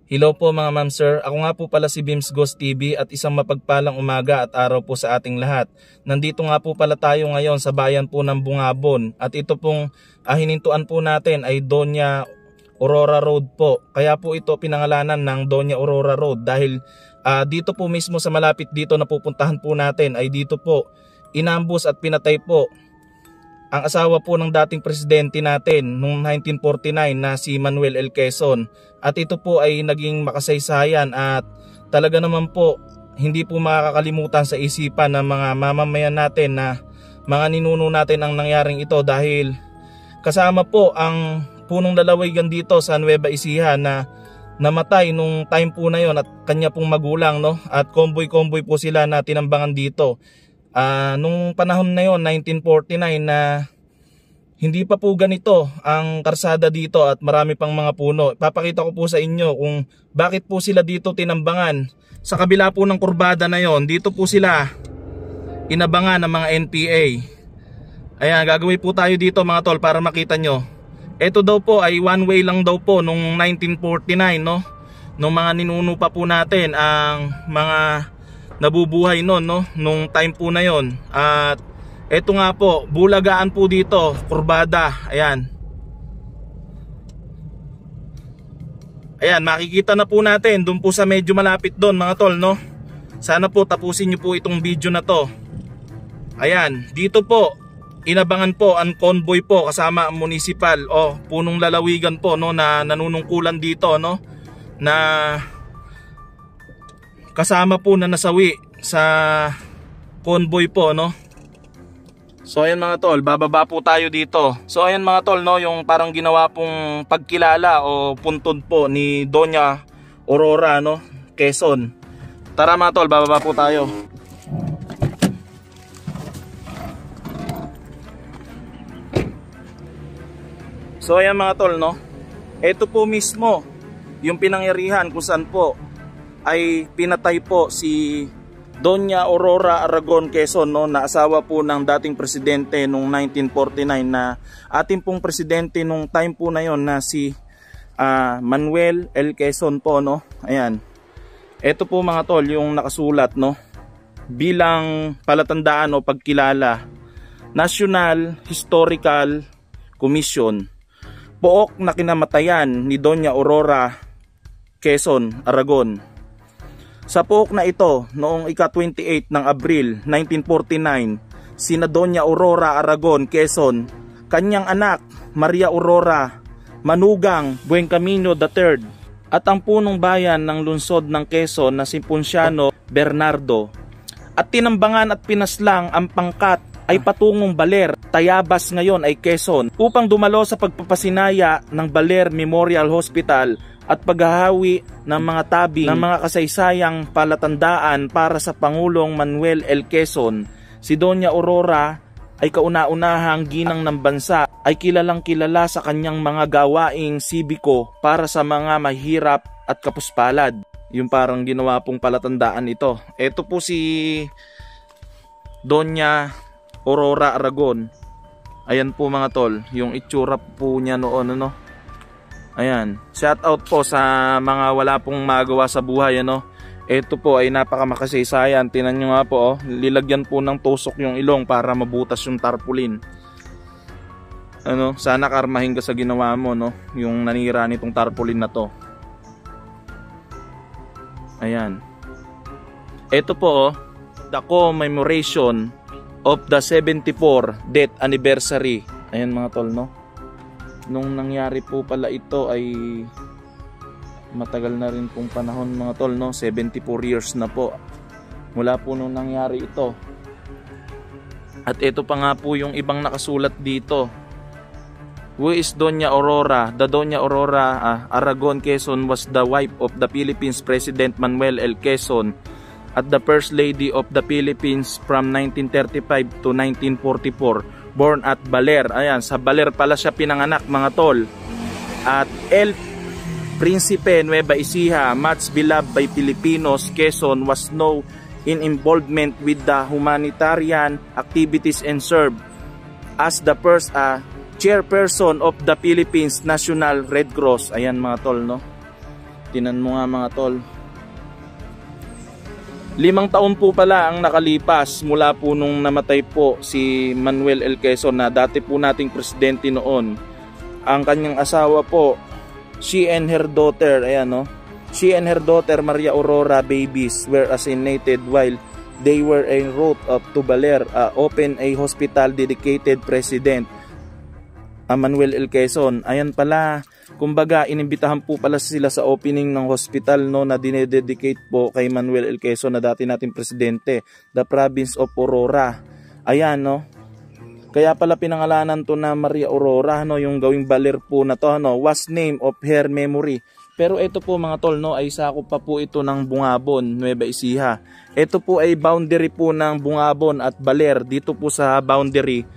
Hello po mga ma'am sir, ako nga po pala si Bims Ghost TV at isang mapagpalang umaga at araw po sa ating lahat. Nandito nga po pala tayo ngayon sa bayan po ng Bungabon at ito pong hinintuan po natin ay Doña Aurora Road po. Kaya po ito pinangalanan ng Doña Aurora Road dahil dito po mismo sa malapit dito na pupuntahan po natin ay dito po inambus at pinatay po ang asawa po ng dating presidente natin noong 1949 na si Manuel L. Quezon. At ito po ay naging makasaysayan at talaga naman po hindi po makakalimutan sa isipan ng mga mamamayan natin na mga ninuno natin ang nangyaring ito dahil kasama po ang punong lalawigan dito sa Nueva Ecija na namatay nung time po na yon at kanya pong magulang, no? At convoy-convoy po sila na tinambangan dito. Nung panahon na yon, 1949, na hindi pa po ganito ang karsada dito at marami pang mga puno. Papakita ko po sa inyo kung bakit po sila dito tinambangan. Sa kabila po ng kurbada na yon, dito po sila inabangan ng mga NPA. Ayan, gagawin po tayo dito mga tol para makita nyo. Ito daw po ay one way lang daw po nung 1949, no? Nung mga ninuno pa po natin ang mga nabubuhay noon, no, nung time po na yon. At eto nga po, bulagaan po dito, kurbada. Ayan. Ayan, makikita na po natin doon po sa medyo malapit doon mga tol, no. Sana po tapusin niyo po itong video na to. Ayan, dito po inabangan po ang convoy po kasama ang municipal o punong lalawigan po, no, na nanunungkulan dito, no, na kasama po na nasawi sa convoy po, no. So ayan mga tol, bababa po tayo dito. So ayan mga tol, no, yung parang ginawa pong pagkilala o puntod po ni Doña Aurora, no, Quezon. Tara mga tol, bababa po tayo. So ayan mga tol, no, ito po mismo yung pinangyarihan kung saan po ay pinatay po si Doña Aurora Aragon Quezon, no, na asawa po ng dating presidente noong 1949 na ating pong presidente nung time po na yon na si Manuel L. Quezon po, no. Ayan. Ito po mga tol yung nakasulat, no, bilang palatandaan o pagkilala. National Historical Commission. Pook na kinamatayan ni Doña Aurora Quezon Aragon. Sa pook na ito, noong ika-28 ng Abril 1949, sina Doña Aurora Aragon Quezon, kanyang anak Maria Aurora Manugang Buencamino III at ang punong bayan ng lungsod ng Quezon na si Ponciano Bernardo at tinambangan at pinaslang ang pangkat ay patungong Baler, Tayabas ngayon ay Quezon upang dumalo sa pagpapasinaya ng Baler Memorial Hospital at paghahawi ng mga tabi ng mga kasaysayang palatandaan para sa Pangulong Manuel L. Quezon. Si Doña Aurora ay kauna-unahang ginang ng bansa, ay kilalang kilala sa kanyang mga gawaing sibiko para sa mga mahirap at kapuspalad. Yung parang ginawa pong palatandaan ito. Ito po si Doña Aurora Aragon. Ayan po mga tol, yung itsura po niya noon, ano. Ayan, shout out po sa mga wala pong magawa sa buhay, ano. Ito po ay napakamakasaysayan. Tingnan nyo nga po, oh, lilagyan po ng tusok yung ilong para mabutas yung tarpaulin. Ano, sana karmahin ka sa ginawa mo, no, yung nanira nitong tarpaulin na to. Ayan. Ito po, oh, the commemoration of the 74th death anniversary. Ayan mga tol, no. Nung nangyari po pala ito ay matagal na rin pong panahon mga tol, no. 74 years na po mula po nung nangyari ito. At ito pa nga po yung ibang nakasulat dito. Who is Doña Aurora? The Doña Aurora Aragon Quezon was the wife of the Philippines President Manuel L. Quezon at the First Lady of the Philippines from 1935 to 1944. Born at Baler. Ayan, sa Baler pala siya pinanganak mga tol. At El Príncipe Nueva Ecija, much beloved by Filipinos, Quezon was known in involvement with the humanitarian activities and served as the first chairperson of the Philippines National Red Cross. Ayan mga tol, no. Tinan mo nga mga tol. 5 taon po pala ang nakalipas mula po nung namatay po si Manuel L. Quezon na dati po nating presidente noon. Ang kanyang asawa po, she and her daughter, ayan no. She and her daughter Maria Aurora babies were assassinated while they were en route to Baler, open a hospital dedicated President Manuel L. Quezon. Ayan pala, kumbaga inimbitahan po pala sila sa opening ng hospital no, na dinededicate po kay Manuel L. Quezon na dati nating presidente, the province of Aurora. Ayan no. Kaya pala pinangalanan to na Maria Aurora no, yung gawing Baler po na to no, was name of her memory. Pero ito po mga tol no, ay sakop pa po ito ng Bungabon, Nueva Ecija. Ito po ay boundary po ng Bungabon at Baler. Dito po sa boundary,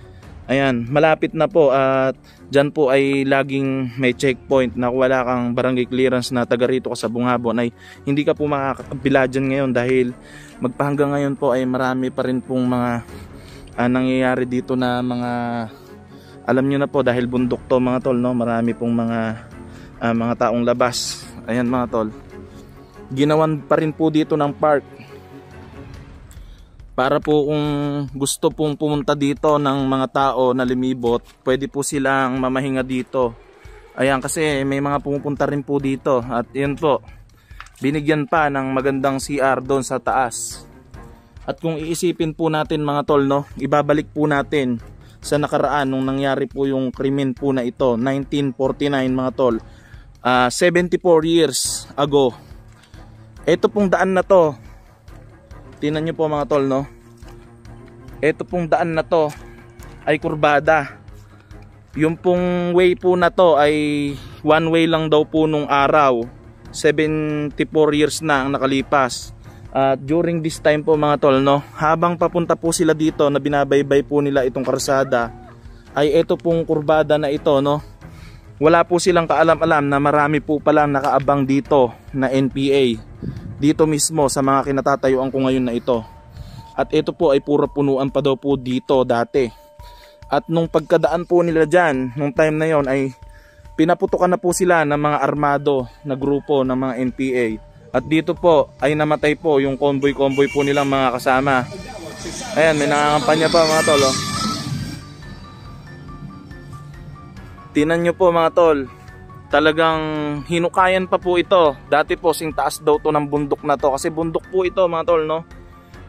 ayan, malapit na po at dyan po ay laging may checkpoint na wala kang barangay clearance na taga rito ka sa Bungabon ay hindi ka po makakabila dyan ngayon dahil magpahanggang ngayon po ay marami pa rin pong mga nangyayari dito na mga, alam nyo na po dahil bundok to mga tol no, marami pong mga taong labas. Ayan mga tol, ginawan pa rin po dito ng park para po kung gusto pong pumunta dito ng mga tao na lumibot, pwede po silang mamahinga dito. Ayan, kasi may mga pumupunta rin po dito. At yun po, binigyan pa ng magandang CR doon sa taas. At kung iisipin po natin mga tol no, ibabalik po natin sa nakaraan nung nangyari po yung krimen po na ito, 1949 mga tol, 74 years ago. Ito pong daan na to, tingnan nyo po mga tol no, ito pong daan na to ay kurbada. Yung pong way po na to ay one way lang daw po nung araw. 74 years na ang nakalipas. During this time po mga tol no, habang papunta po sila dito na binabaybay po nila itong karsada, ay ito pong kurbada na ito no, wala po silang kaalam-alam na marami po palang nakaabang dito na NPA dito mismo sa mga kinatatayuan ko ngayon na ito. At ito po ay puro punuan pa daw po dito dati. At nung pagkadaan po nila dyan, nung time na yon ay pinaputukan na po sila ng mga armado na grupo ng mga NPA. At dito po ay namatay po yung convoy po nilang mga kasama. Ayan, may nangangampanya pa mga tol oh. Tinan nyo po mga tol, talagang hinukayan pa po ito. Dati po sing taas daw to ng bundok na to, kasi bundok po ito mga tol no.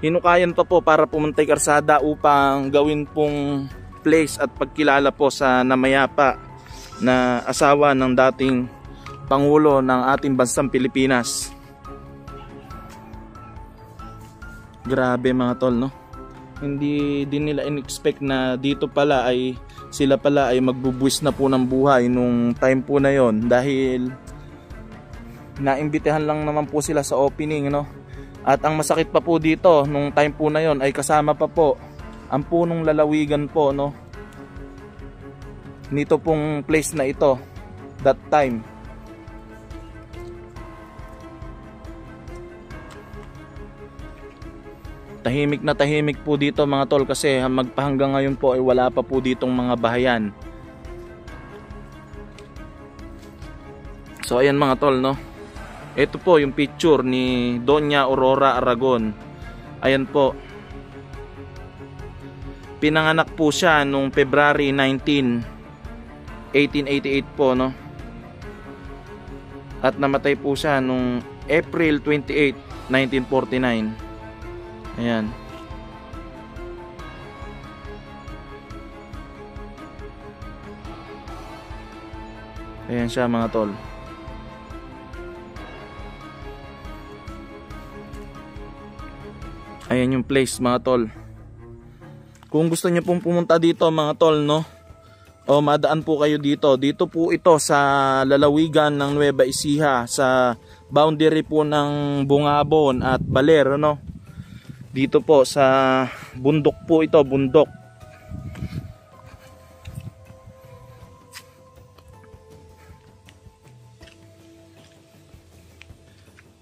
Hinukayan pa po para pumuntay karsada upang gawin pong place at pagkilala po sa namayapa na asawa ng dating Pangulo ng ating bansang Pilipinas. Grabe mga tol no. Hindi din nila in-expect na dito pala ay sila pala ay magbubuwis na po ng buhay nung time po na yon, dahil naimbitahan lang naman po sila sa opening no. At ang masakit pa po dito nung time po na yon ay kasama pa po ang punong lalawigan po no, nito pong place na ito that time. Tahimik na tahimik po dito mga tol, kasi magpahanggang ngayon po ay wala pa po ditong mga bahayan. So ayan mga tol no, ito po yung picture ni Doña Aurora Aragon. Ayan po, pinanganak po siya nung February 19, 1888 po no, at namatay po siya nung April 28, 1949. Ayan. Ayan siya mga tol. Ayan yung place mga tol. Kung gusto niyo pong pumunta dito mga tol no, o madaan po kayo dito. Dito po ito sa lalawigan ng Nueva Ecija, sa boundary po ng Bungabon at Baler no. Dito po sa bundok po ito, bundok.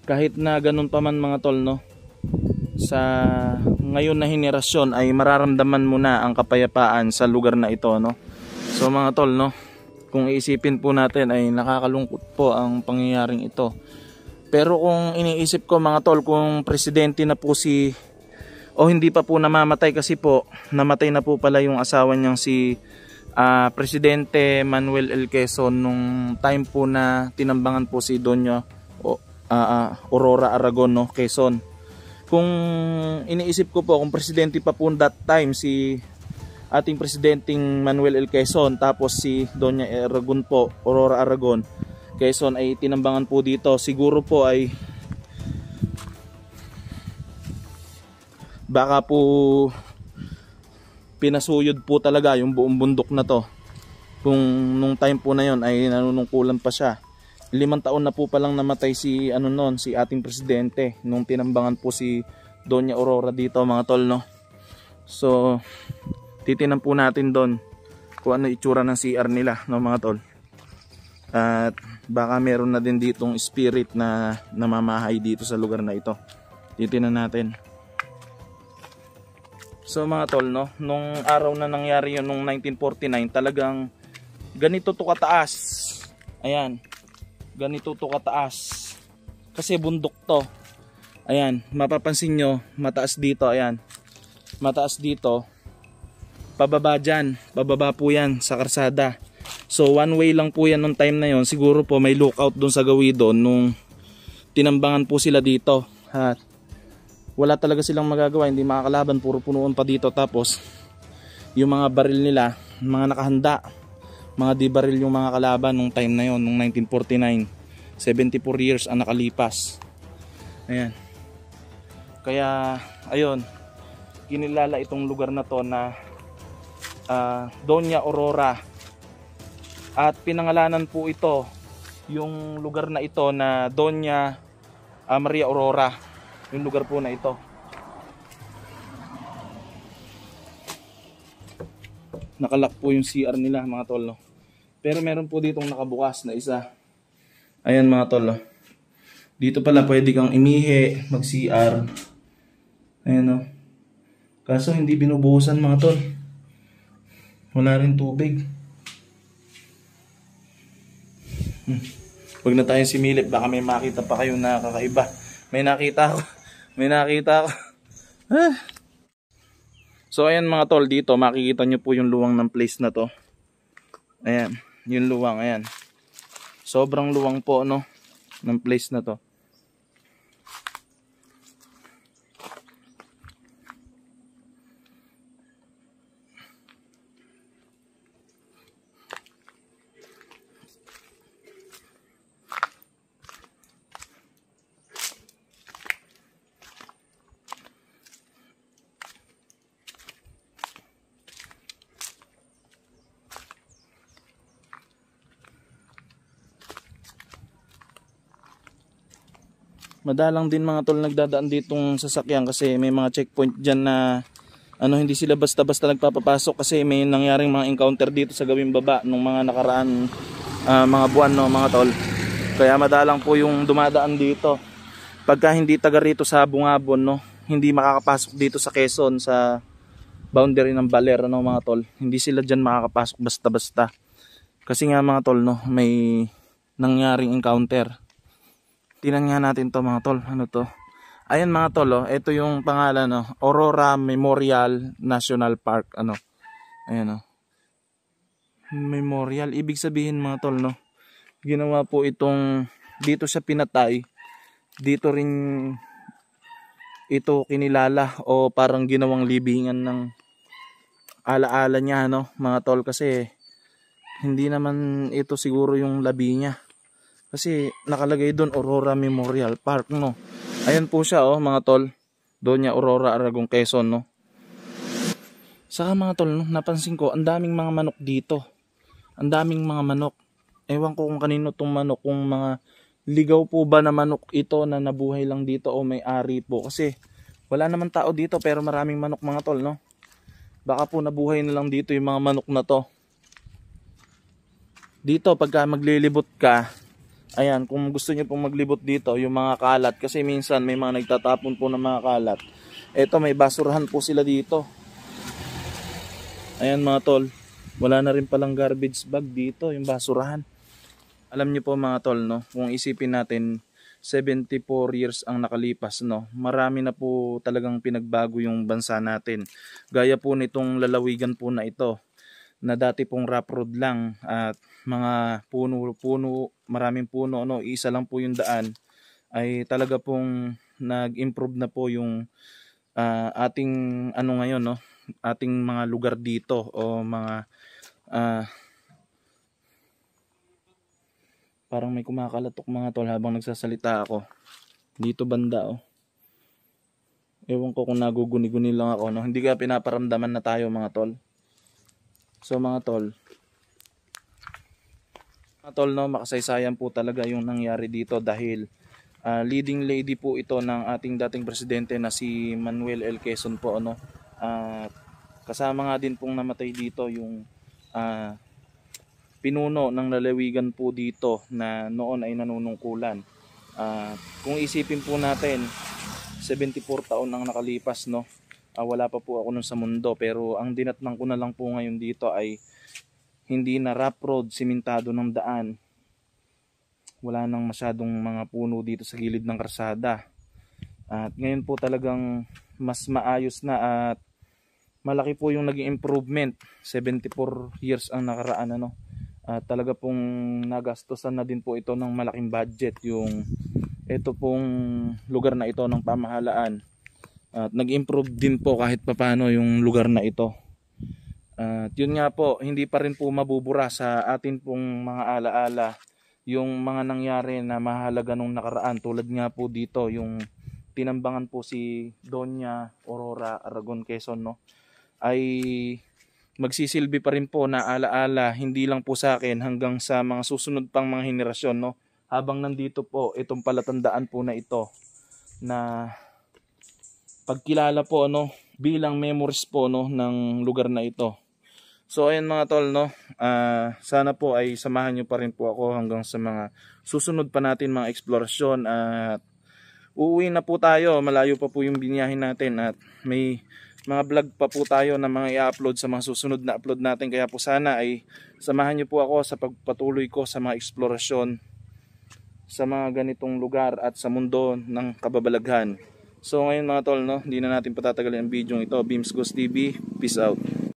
Kahit na ganun pa man mga tol no, sa ngayon na henerasyon ay mararamdaman mo na ang kapayapaan sa lugar na ito no. So mga tol no, kung iisipin po natin ay nakakalungkot po ang pangyayaring ito. Pero kung iniisip ko mga tol, kung presidente na po si, o hindi pa po namamatay, kasi po namatay na po pala yung asawa niyang si Presidente Manuel L. Quezon nung time po na tinambangan po si Doña Aurora Aragon, no, Quezon. Kung iniisip ko po, kung presidente pa po that time si ating presidenteng Manuel L. Quezon, tapos si Doña Aragon po, Aurora Aragon Quezon ay tinambangan po dito, siguro po ay baka po pinasuyod po talaga yung buong bundok na to. Kung nung time po na yon ay nanunungkulan pa siya. 5 taon na po palang namatay si si ating presidente nung tinambangan po si Doña Aurora dito mga tol, no. So titinan po natin doon kung ano itsura ng CR nila, no mga tol. At baka meron na din ditong spirit na namamahay dito sa lugar na ito. Titinan natin. So mga tol, no, nung araw na nangyari yun, nung 1949, talagang ganito to kataas. Ayan, ganito to kataas. Kasi bundok to. Ayan, mapapansin nyo, mataas dito, ayan. Mataas dito. Pababa dyan, pababa po yan sa karsada. So one way lang po yan nung time na yon. Siguro po may lookout doon sa gawin doon nung tinambangan po sila dito. At wala talaga silang magagawa, hindi makakalaban, puro punuan pa dito. Tapos yung mga baril nila, mga nakahanda, mga di-baril yung mga kalaban nung time na yon, nung 1949. 74 years ang nakalipas. Ayan. Kaya ayun, kinilala itong lugar na to na Doña Aurora. At pinangalanan po ito, yung lugar na ito, na Doña Maria Aurora, yung lugar po na ito. Nakalock po yung CR nila mga tol, no? Pero meron po ditong nakabukas na isa. Ayan mga tol, no? Dito pala pwede kang imihi, mag CR. Ayan, no? Kaso hindi binubuhusan mga tol. Wala rin tubig. Huwag na tayong similip, baka may makita pa kayong nakakaiba. May nakita ako. May nakita ako. So ayan mga tol, dito makikita nyo po yung luwang ng place na to. Ayan, yung luwang, ayan. Sobrang luwang po, no, ng place na to. Madalang din mga tol nagdadaan ditong sasakyan kasi may mga checkpoint dyan na hindi sila basta-basta nagpapapasok kasi may nangyaring mga encounter dito sa gawing baba nung mga nakaraan mga buwan, no mga tol. Kaya madalang po yung dumadaan dito. Pagka hindi taga rito sa Bungabon, no, hindi makakapasok dito sa Quezon, sa boundary ng Baler, no mga tol. Hindi sila dyan makakapasok basta-basta. Kasi nga mga tol, no, may nangyaring encounter. Tingnan nga natin to mga tol. Ano to? Ayan mga tol, oh. Ito yung pangalan, no, Aurora Memorial National Park, ano. Ayan, oh. Memorial, ibig sabihin mga tol, no, ginawa po itong dito siya pinatay. Dito rin ito kinilala o parang ginawang libingan ng alaala niya, no, mga tol, kasi hindi naman ito siguro yung labi niya. Kasi nakalagay doon Aurora Memorial Park, no. Ayan po siya, oh, mga tol. Doña Aurora Aragon Quezon, no. Saka mga tol, no, napansin ko, ang daming mga manok dito. Ang daming mga manok. Ewan ko kung kanino tong manok, kung mga ligaw po ba na manok ito na nabuhay lang dito o may-ari po. Kasi wala naman tao dito pero maraming manok mga tol, no. Baka po nabuhay na lang dito yung mga manok na to. Dito pagka maglilibot ka, ayan, kung gusto niyo pong maglibot dito, yung mga kalat, kasi minsan may mga nagtatapon po ng mga kalat. Eto, may basurahan po sila dito. Ayan mga tol, wala na rin palang garbage bag dito, yung basurahan. Alam niyo po mga tol, no, kung isipin natin, 74 years ang nakalipas, no. Marami na po talagang pinagbago yung bansa natin. Gaya po nitong lalawigan po na ito, na dati pong rough road lang at mga puno, maraming puno, no, isa lang po yung daan, ay talaga pong nag-improve na po yung ating ano ngayon, no, ating mga lugar dito o mga parang may kumakalatok mga tol habang nagsasalita ako. Dito banda, oh. Ewan ko kung naguguni-guni lang ako, no. Hindi ka pinaparamdaman na tayo mga tol. So mga tol, no, makasaysayan po talaga yung nangyari dito dahil leading lady po ito ng ating dating presidente na si Manuel L. Quezon po, ano. Kasama nga din pong namatay dito yung pinuno ng lalawigan po dito na noon ay nanunungkulan. Kung isipin po natin, 74 taon ang nakalipas, no. Wala pa po ako nun sa mundo, pero ang dinatnang ko na lang po ngayon dito ay hindi na rough road, simentado ng daan. Wala nang masyadong mga puno dito sa gilid ng kalsada. At ngayon po talagang mas maayos na at malaki po yung naging improvement. 74 years ang nakaraan, ano. Talaga pong nagastosan na din po ito ng malaking budget yung ito pong lugar na ito ng pamahalaan. At nag-improve din po kahit papano yung lugar na ito. At yun nga po, hindi pa rin po mabubura sa atin pong mga alaala yung mga nangyari na mahalaga nung nakaraan. Tulad nga po dito yung tinambangan po si Doña Aurora Aragon Quezon, no, ay magsisilbi pa rin po na alaala hindi lang po sa akin hanggang sa mga susunod pang mga henerasyon, no. Habang nandito po itong palatandaan po na ito na pagkilala po, no, bilang memories po, no, ng lugar na ito. So ayan mga tol, no, sana po ay samahan nyo pa rin po ako hanggang sa mga susunod pa natin mga eksplorasyon. At uuwi na po tayo, malayo pa po yung biniyahin natin at may mga vlog pa po tayo na mga i-upload sa mga susunod na upload natin. Kaya po sana ay samahan nyo po ako sa pagpatuloy ko sa mga eksplorasyon sa mga ganitong lugar at sa mundo ng kababalaghan. So ngayon mga tol, no, hindi na natin patatagalin ang video ito. Beams Ghost TV, peace out.